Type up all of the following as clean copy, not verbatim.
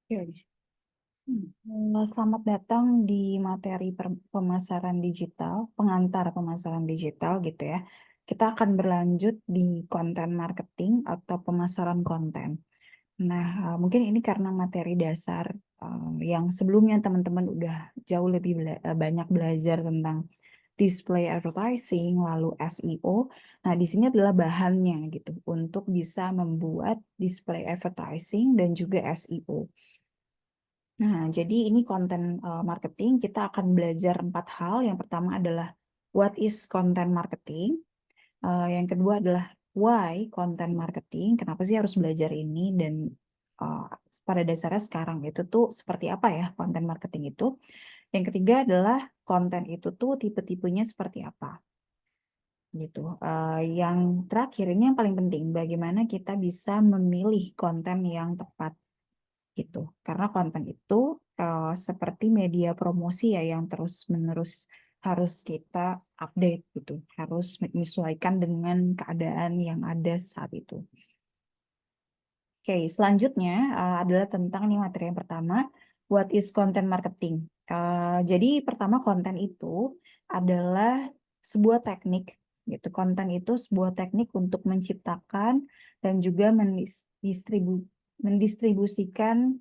Oke. Selamat datang di materi pemasaran digital, pengantar pemasaran digital gitu ya. Kita akan berlanjut di konten marketing atau pemasaran konten. Nah, mungkin ini karena materi dasar yang sebelumnya teman-teman udah jauh lebih banyak belajar tentang display advertising, lalu SEO. Nah, di sini adalah bahannya gitu untuk bisa membuat display advertising dan juga SEO. Nah, jadi ini konten marketing. Kita akan belajar 4 hal. Yang pertama adalah what is content marketing. Yang kedua adalah why content marketing. Kenapa sih harus belajar ini dan uh, pada dasarnya sekarang itu tuh seperti apa ya konten marketing itu. Yang ketiga adalah konten itu tuh tipe-tipenya seperti apa gitu. Yang terakhir ini yang paling penting, bagaimana kita bisa memilih konten yang tepat gitu. Karena konten itu seperti media promosi ya yang terus-menerus harus kita update gitu, harus menyesuaikan dengan keadaan yang ada saat itu. Oke, selanjutnya adalah tentang nih materi yang pertama, what is content marketing? Jadi pertama konten itu adalah sebuah teknik gitu. Konten itu sebuah teknik untuk menciptakan dan juga mendistribusikan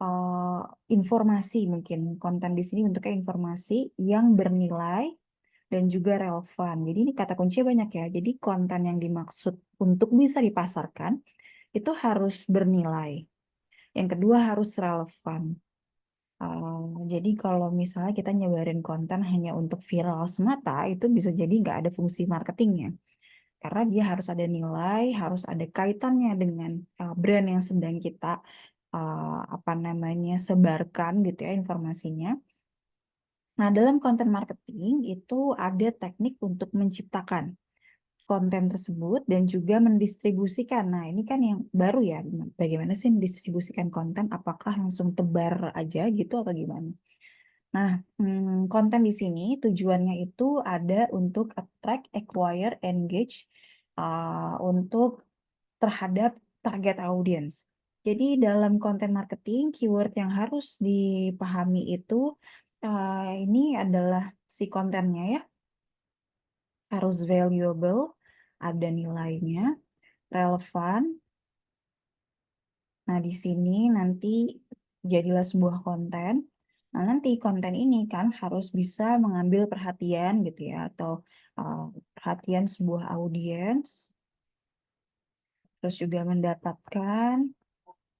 uh, informasi mungkin konten di sini bentuknya informasi yang bernilai dan juga relevan. Jadi ini kata kuncinya banyak ya. Jadi konten yang dimaksud untuk bisa dipasarkan itu harus bernilai. Yang kedua harus relevan. Jadi kalau misalnya kita nyebarin konten hanya untuk viral semata, itu bisa jadi nggak ada fungsi marketingnya. Karena dia harus ada nilai, harus ada kaitannya dengan brand yang sedang kita apa namanya sebarkan gitu ya informasinya. Nah, dalam konten marketing itu ada teknik untuk menciptakan konten tersebut dan juga mendistribusikan. Nah, ini kan yang baru ya. Bagaimana sih mendistribusikan konten? Apakah langsung tebar aja gitu atau gimana? Nah, konten di sini tujuannya itu ada untuk attract, acquire, engage untuk terhadap target audience. Jadi dalam konten marketing, keyword yang harus dipahami itu ini adalah si kontennya ya, harus valuable, ada nilainya, relevan. Nah, di sini nanti jadilah sebuah konten. Nah, nanti konten ini kan harus bisa mengambil perhatian gitu ya, atau uh, perhatian sebuah audiens, terus juga mendapatkan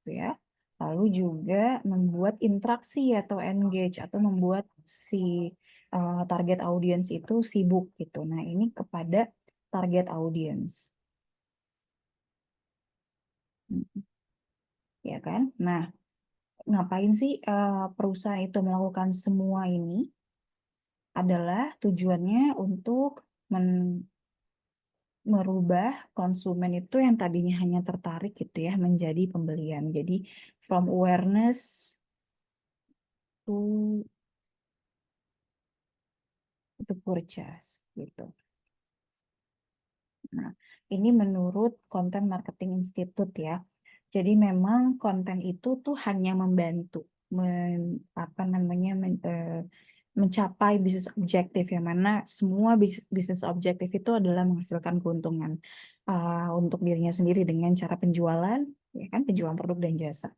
gitu ya. Lalu juga membuat interaksi atau engage atau membuat si target audiens itu sibuk gitu. Nah, ini kepada target audiens. Ya kan? Nah, ngapain sih perusahaan itu melakukan semua ini? Adalah tujuannya untuk merubah konsumen itu yang tadinya hanya tertarik gitu ya menjadi pembelian. Jadi from awareness to purchase gitu. Nah, ini menurut Content Marketing Institute ya. Jadi memang konten itu tuh hanya membantu apa namanya mencapai bisnis objektif yang mana semua bisnis objektif itu adalah menghasilkan keuntungan untuk dirinya sendiri dengan cara penjualan, ya kan, penjualan produk dan jasa.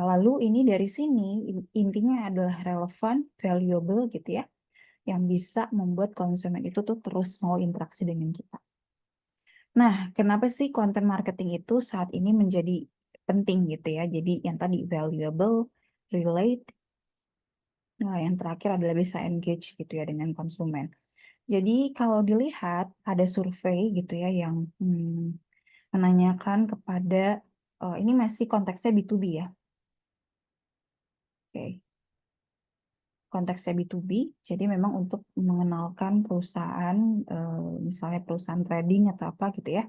Lalu ini dari sini intinya adalah relevan, valuable gitu ya, yang bisa membuat konsumen itu tuh terus mau interaksi dengan kita. Nah, kenapa sih konten marketing itu saat ini menjadi penting gitu ya? Jadi yang tadi valuable, relate, nah yang terakhir adalah bisa engage gitu ya dengan konsumen. Jadi kalau dilihat ada survei gitu ya yang menanyakan kepada ini masih konteksnya B2B ya. Oke. Konteksnya B2B, jadi memang untuk mengenalkan perusahaan, misalnya perusahaan trading atau apa gitu ya.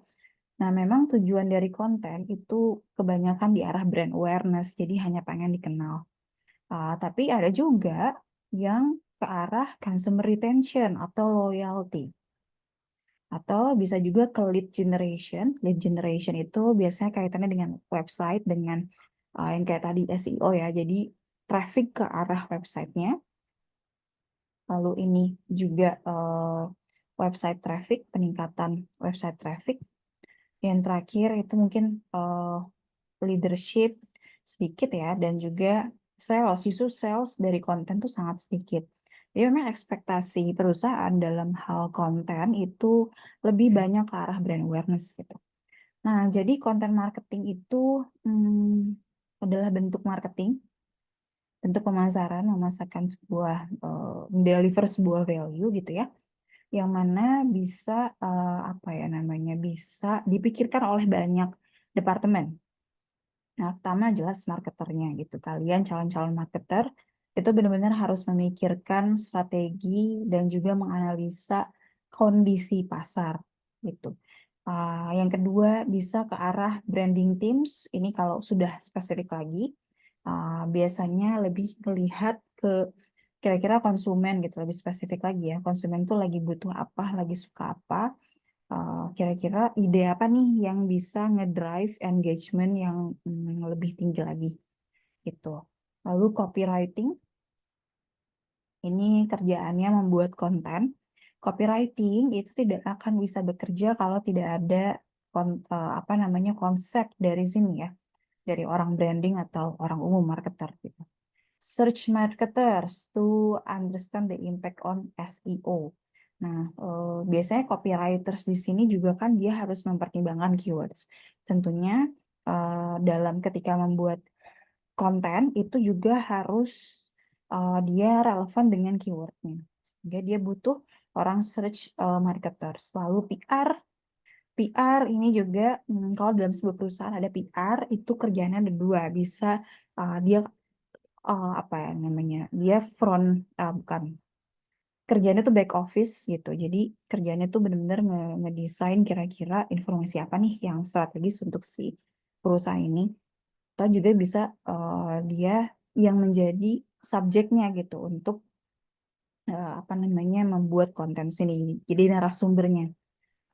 Nah, memang tujuan dari konten itu kebanyakan di arah brand awareness, jadi hanya pengen dikenal. Tapi ada juga yang ke arah consumer retention atau loyalty. Atau bisa juga ke lead generation. Lead generation itu biasanya kaitannya dengan website, dengan yang kayak tadi SEO ya, jadi traffic ke arah websitenya. Lalu ini juga website traffic, peningkatan website traffic. Yang terakhir itu mungkin leadership sedikit ya, dan juga sales. Justru sales dari konten tuh sangat sedikit. Jadi memang ekspektasi perusahaan dalam hal konten itu lebih banyak ke arah brand awareness gitu. Nah, jadi konten marketing itu adalah bentuk marketing, bentuk pemasaran, memasarkan sebuah, deliver sebuah value gitu ya, yang mana bisa apa ya namanya, bisa dipikirkan oleh banyak departemen. Nah, pertama jelas marketernya gitu. Kalian calon-calon marketer itu benar-benar harus memikirkan strategi dan juga menganalisa kondisi pasar gitu. Yang kedua bisa ke arah branding teams. Ini kalau sudah spesifik lagi, biasanya lebih melihat ke kira-kira konsumen gitu, lebih spesifik lagi ya. Konsumen tuh lagi butuh apa, lagi suka apa. Kira-kira ide apa nih yang bisa ngedrive engagement yang lebih tinggi lagi gitu. Lalu copywriting, ini kerjaannya membuat konten. Copywriting itu tidak akan bisa bekerja kalau tidak ada apa namanya konsep dari sini ya, dari orang branding atau orang umum marketer gitu. Search marketers to understand the impact on SEO. Nah, biasanya copywriters di sini juga kan dia harus mempertimbangkan keywords. Tentunya dalam ketika membuat konten itu juga harus dia relevan dengan keywordnya. Sehingga dia butuh orang search marketers. Lalu PR. PR ini juga kalau dalam sebuah perusahaan ada PR itu kerjanya ada dua. Bisa dia apa ya namanya, dia front, bukan, kerjanya tuh back office gitu. Jadi kerjanya tuh benar-benar ngedesain kira-kira informasi apa nih yang strategis untuk si perusahaan ini. Atau juga bisa dia yang menjadi subjeknya gitu untuk apa namanya membuat konten sini. Jadi narasumbernya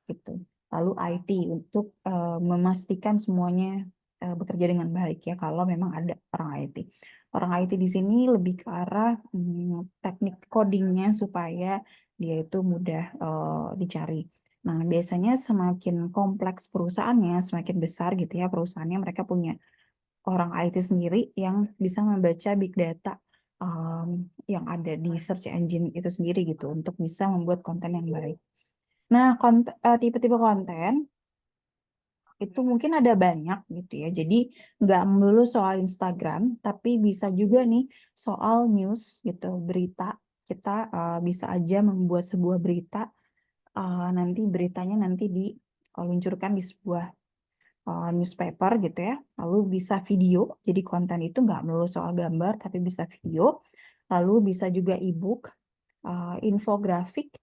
gitu. Lalu IT untuk memastikan semuanya bekerja dengan baik ya kalau memang ada orang IT. Orang IT di sini lebih ke arah teknik codingnya supaya dia itu mudah dicari. Nah, biasanya semakin kompleks perusahaannya, semakin besar gitu ya perusahaannya, mereka punya orang IT sendiri yang bisa membaca big data yang ada di search engine itu sendiri gitu untuk bisa membuat konten yang baik. Nah, tipe-tipe konten itu mungkin ada banyak gitu ya. Jadi nggak melulu soal Instagram, tapi bisa juga nih soal news gitu, berita. Kita bisa aja membuat sebuah berita, nanti beritanya nanti diluncurkan di sebuah newspaper gitu ya. Lalu bisa video, jadi konten itu nggak melulu soal gambar, tapi bisa video. Lalu bisa juga ebook, infografik.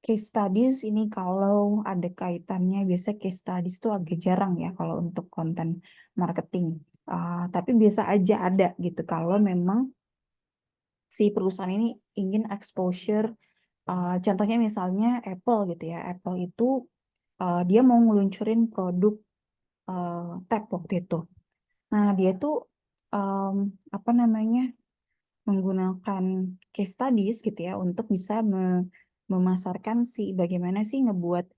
Case studies ini kalau ada kaitannya, biasa case studies itu agak jarang ya kalau untuk konten marketing. Tapi biasa aja ada gitu kalau memang si perusahaan ini ingin exposure. Contohnya misalnya Apple gitu ya. Apple itu dia mau ngeluncurin produk tab waktu itu. Nah, dia tuh em, apa namanya menggunakan case studies gitu ya untuk bisa memasarkan si bagaimana sih ngebuat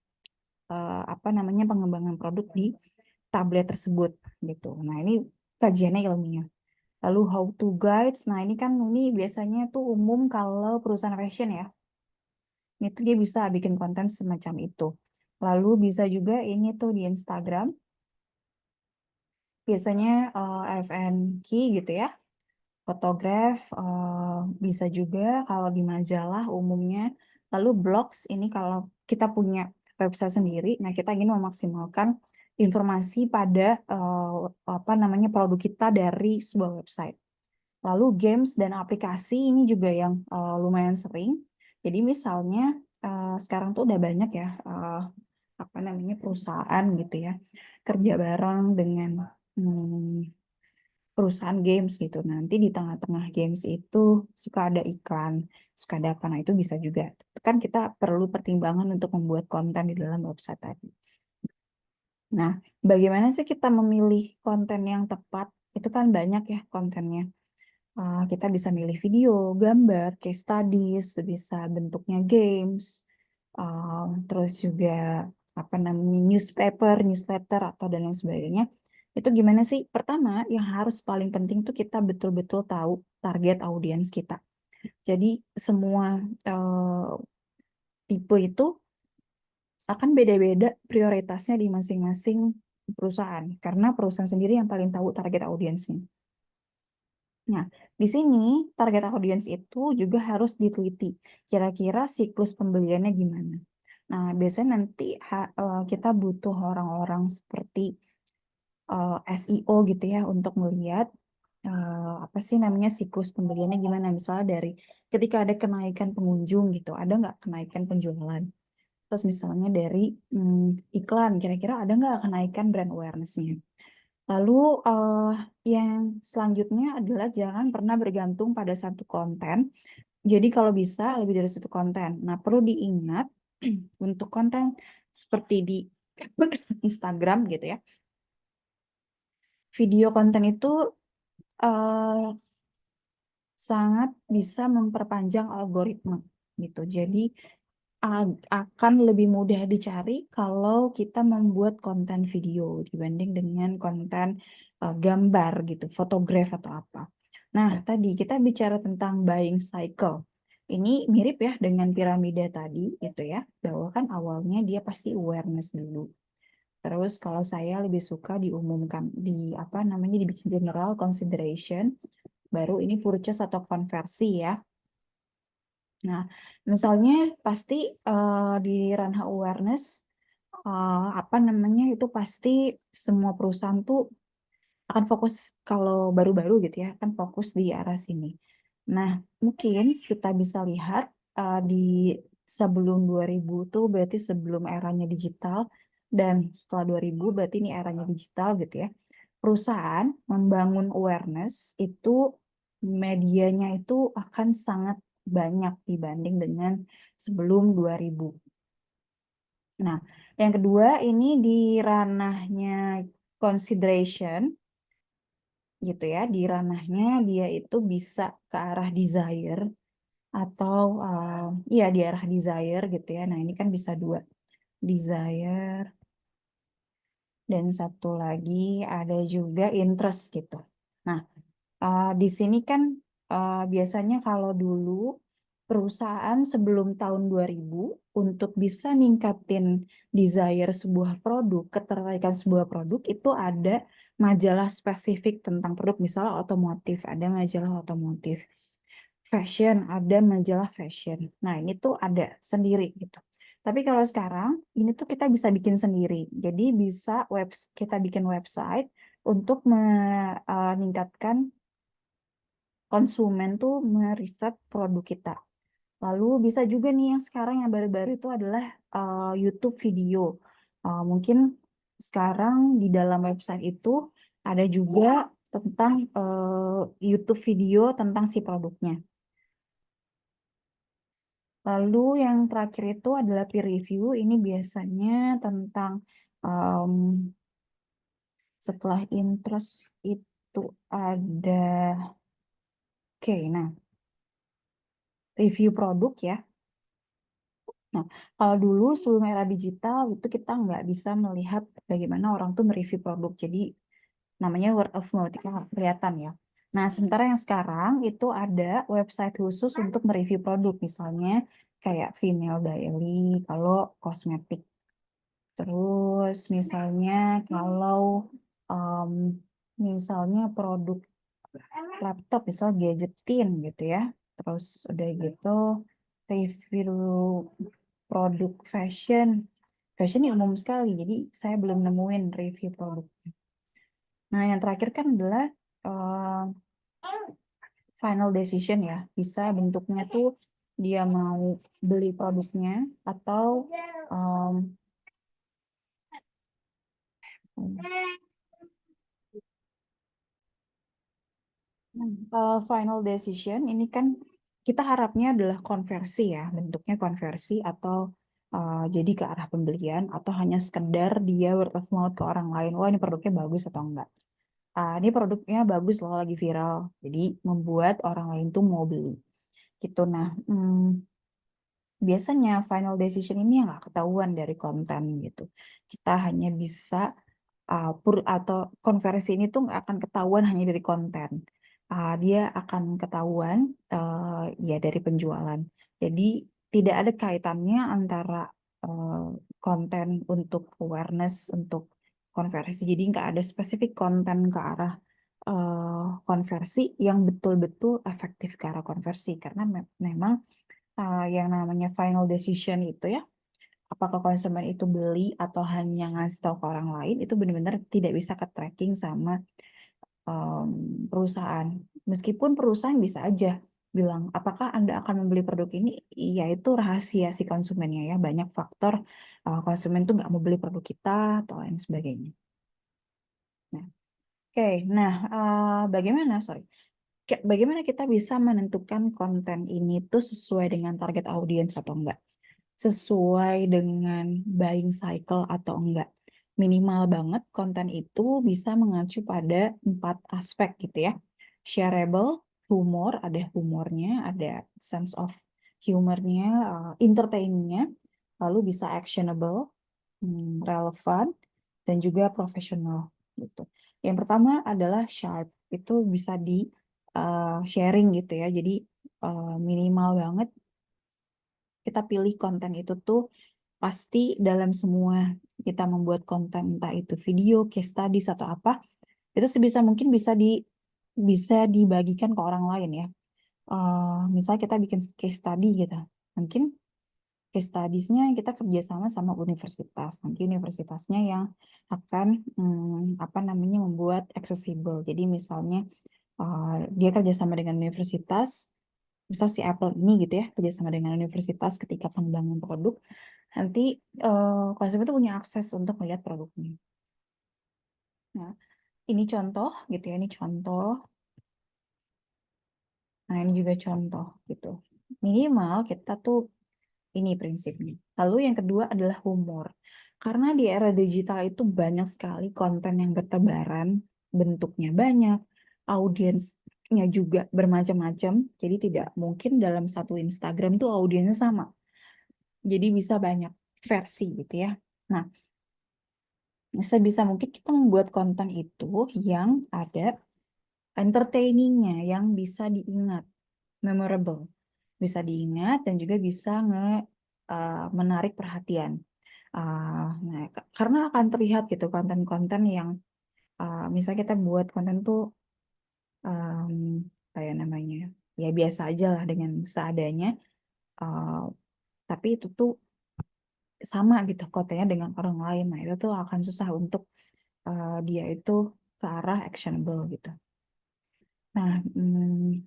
apa namanya pengembangan produk di tablet tersebut gitu. Nah, ini kajiannya ilmiah. Lalu how to guides. Nah, ini kan ini biasanya tuh umum kalau perusahaan fashion ya. Itu dia bisa bikin konten semacam itu. Lalu bisa juga ini tuh di Instagram. Biasanya F&Q gitu ya. Fotograf bisa juga kalau di majalah umumnya. Lalu blogs ini kalau kita punya website sendiri, nah kita ingin memaksimalkan informasi pada apa namanya produk kita dari sebuah website. Lalu games dan aplikasi ini juga yang lumayan sering. Jadi misalnya sekarang tuh udah banyak ya apa namanya perusahaan gitu ya kerja bareng dengan perusahaan games gitu. Nanti di tengah-tengah games itu suka ada iklan, suka ada apa. Nah, itu bisa juga. Kan kita perlu pertimbangan untuk membuat konten di dalam website tadi. Nah, bagaimana sih kita memilih konten yang tepat? Itu kan banyak ya kontennya. Kita bisa milih video, gambar, case studies, bisa bentuknya games, terus juga apa namanya newsletter atau dan lain sebagainya. Itu gimana sih? Pertama, yang harus paling penting tuh kita betul-betul tahu target audiens kita. Jadi semua eh, tipe itu akan beda-beda prioritasnya di masing-masing perusahaan, karena perusahaan sendiri yang paling tahu target audiensnya. Nah, di sini target audiens itu juga harus diteliti. Kira-kira siklus pembeliannya gimana? Nah, biasanya nanti kita butuh orang-orang seperti SEO gitu ya untuk melihat apa sih namanya siklus pembeliannya gimana. Misalnya dari ketika ada kenaikan pengunjung gitu, ada nggak kenaikan penjualan? Terus misalnya dari iklan, kira-kira ada nggak kenaikan brand awareness-nya? Lalu yang selanjutnya adalah jangan pernah bergantung pada satu konten. Jadi kalau bisa lebih dari satu konten. Nah, perlu diingat untuk konten seperti di Instagram gitu ya. Video konten itu eh, sangat bisa memperpanjang algoritma gitu. Jadi akan lebih mudah dicari kalau kita membuat konten video dibanding dengan konten gambar gitu, fotograf atau apa. Nah, tadi kita bicara tentang buying cycle. Ini mirip ya dengan piramida tadi gitu ya, bahwa kan awalnya dia pasti awareness dulu. Terus kalau saya lebih suka diumumkan di apa namanya dibikin general consideration, baru ini purchase atau konversi ya. Nah, misalnya pasti di ranah awareness apa namanya itu pasti semua perusahaan tuh akan fokus kalau baru-baru gitu ya, akan fokus di arah sini. Nah, mungkin kita bisa lihat di sebelum 2000 tuh berarti sebelum eranya digital dan setelah 2000 berarti ini eranya digital gitu ya. Perusahaan membangun awareness itu medianya itu akan sangat banyak dibanding dengan sebelum 2000. Nah, yang kedua ini di ranahnya consideration gitu ya, di ranahnya dia itu bisa ke arah desire atau ya di arah desire gitu ya. Nah, ini kan bisa dua, desire dan satu lagi ada juga interest gitu. Nah, di sini kan biasanya kalau dulu perusahaan sebelum tahun 2000 untuk bisa ningkatin desire sebuah produk, ketertarikan sebuah produk itu ada majalah spesifik tentang produk, misalnya otomotif, ada majalah otomotif. Fashion, ada majalah fashion. Nah, ini tuh ada sendiri gitu. Tapi kalau sekarang, ini tuh kita bisa bikin sendiri. Jadi bisa kita bikin website untuk meningkatkan konsumen tuh meriset produk kita. Lalu bisa juga nih yang sekarang yang baru-baru itu adalah YouTube video. Mungkin sekarang di dalam website itu ada juga tentang YouTube video tentang si produknya. Lalu yang terakhir itu adalah peer review. Ini biasanya tentang em, setelah interest itu ada, oke, nah review produk ya. Nah, kalau dulu sebelum era digital itu kita nggak bisa melihat bagaimana orang tuh mereview produk. Jadi namanya word of mouth, itu nggak kelihatan ya. Nah, sementara yang sekarang itu ada website khusus untuk mereview produk. Misalnya kayak Female Daily kalau kosmetik. Terus misalnya kalau em, misalnya produk laptop, misal gadgetin gitu ya. Terus udah gitu review produk fashion. Fashion ini umum sekali, jadi saya belum nemuin review produk. Nah, yang terakhir kan adalah eh, final decision ya. Bisa bentuknya tuh dia mau beli produknya atau em, final decision ini kan kita harapnya adalah konversi ya, bentuknya konversi atau jadi ke arah pembelian, atau hanya sekedar dia word of mouth ke orang lain, wah ini produknya bagus atau enggak. Ini produknya bagus loh, lagi viral, jadi membuat orang lain tuh mau beli gitu. Nah, biasanya final decision ini yang nggak ketahuan dari konten gitu. Kita hanya bisa atau konversi ini tuh nggak akan ketahuan hanya dari konten. Dia akan ketahuan ya dari penjualan. Jadi tidak ada kaitannya antara uh, konten untuk awareness, untuk konversi. Jadi nggak ada spesifik konten ke arah konversi yang betul-betul efektif ke arah konversi, karena memang yang namanya final decision itu ya, apakah konsumen itu beli atau hanya ngasih tahu ke orang lain, itu benar-benar tidak bisa ke tracking sama perusahaan. Meskipun perusahaan bisa aja bilang, apakah Anda akan membeli produk ini? Iya, itu rahasia si konsumennya ya. Banyak faktor konsumen tuh nggak mau beli produk kita atau lain sebagainya. Nah, oke. Nah, bagaimana kita bisa menentukan konten ini tuh sesuai dengan target audiens atau enggak? Sesuai dengan buying cycle atau enggak. Minimal banget konten itu bisa mengacu pada 4 aspek gitu ya. Shareable, humor, ada humornya, ada sense of humornya, entertainnya, lalu bisa actionable, relevan, dan juga profesional gitu. Yang pertama adalah sharp, itu bisa di sharing gitu ya. Jadi minimal banget kita pilih konten itu tuh pasti dalam semua kita membuat konten, entah itu video, case studies atau apa, itu sebisa mungkin bisa dibagikan ke orang lain ya. Misalnya kita bikin case study gitu, mungkin case studies-nya kita kerjasama sama universitas, nanti universitasnya yang akan apa namanya membuat accessible. Jadi misalnya dia kerjasama dengan universitas, misal si Apple ini gitu ya, kerjasama dengan universitas ketika pengembangan produk, nanti konsumen itu punya akses untuk melihat produknya. Nah, ini contoh gitu ya, ini contoh. Nah, ini juga contoh gitu. Minimal kita tuh ini prinsipnya. Lalu yang kedua adalah humor. Karena di era digital itu banyak sekali konten yang bertebaran, bentuknya banyak, audiensnya juga bermacam-macam. Jadi tidak mungkin dalam satu Instagram itu audiensnya sama. Jadi bisa banyak versi gitu ya. Nah, sebisa mungkin kita membuat konten itu yang ada entertainingnya, yang bisa diingat, memorable, bisa diingat dan juga bisa menarik perhatian. Nah, karena akan terlihat gitu konten-konten yang misalnya kita buat konten tuh kayak namanya ya biasa aja lah dengan seadanya, uh, tapi itu tuh sama gitu kontennya dengan orang lain. Nah, itu tuh akan susah untuk dia itu ke arah actionable gitu. Nah,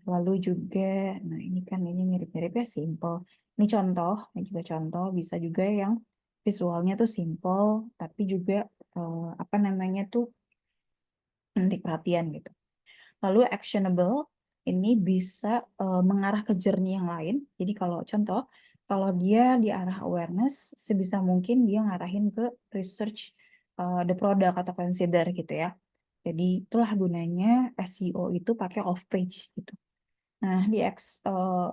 lalu juga, nah ini kan ini mirip-mirip ya, simple. Ini juga contoh, bisa juga yang visualnya tuh simple, tapi juga apa namanya tuh menarik perhatian gitu. Lalu actionable, ini bisa mengarah ke journey yang lain. Jadi kalau contoh, kalau dia di arah awareness, sebisa mungkin dia ngarahin ke research the product atau consider gitu ya. Jadi itulah gunanya SEO itu pakai off page gitu. Nah, di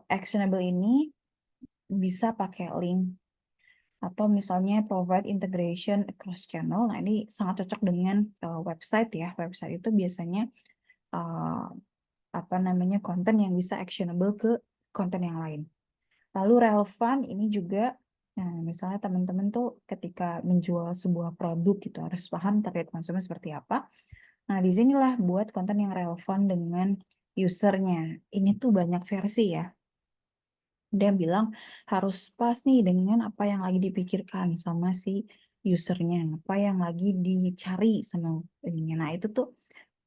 actionable ini bisa pakai link atau misalnya provide integration across channel. Nah, ini sangat cocok dengan website ya. Website itu biasanya uh, apa namanya konten yang bisa actionable ke konten yang lain. Lalu relevan ini juga, nah, misalnya teman-teman tuh ketika menjual sebuah produk gitu harus paham target konsumen seperti apa. Nah, disinilah buat konten yang relevan dengan usernya. Ini tuh banyak versi ya. Dia bilang harus pas nih dengan apa yang lagi dipikirkan sama si usernya, apa yang lagi dicari sama ininya. Nah, itu tuh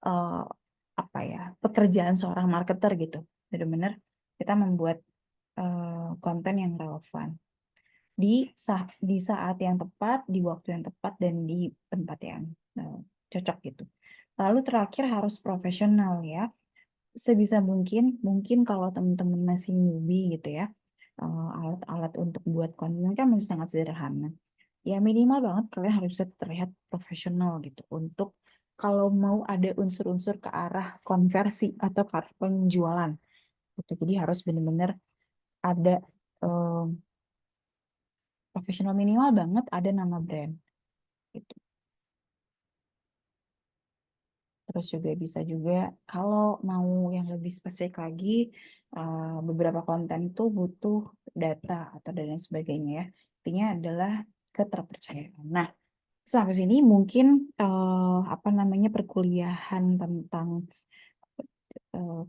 uh, apa ya, pekerjaan seorang marketer gitu. Benar-benar kita membuat konten yang relevan di saat yang tepat, di waktu yang tepat, dan di tempat yang cocok gitu. Lalu terakhir harus profesional ya. Sebisa mungkin kalau teman-teman masih newbie gitu ya, alat-alat untuk buat konten kan masih sangat sederhana. Ya minimal banget kalian harus bisa terlihat profesional gitu untuk kalau mau ada unsur-unsur ke arah konversi atau ke arah penjualan gitu. Jadi harus benar-benar ada eh, profesional, minimal banget ada nama brand gitu. Terus juga bisa juga kalau mau yang lebih spesifik lagi, beberapa konten itu butuh data atau dan lain sebagainya ya. Intinya adalah keterpercayaan. Nah, sampai sini mungkin apa namanya perkuliahan tentang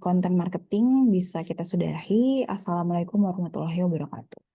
konten marketing bisa kita sudahi. Assalamualaikum warahmatullahi wabarakatuh.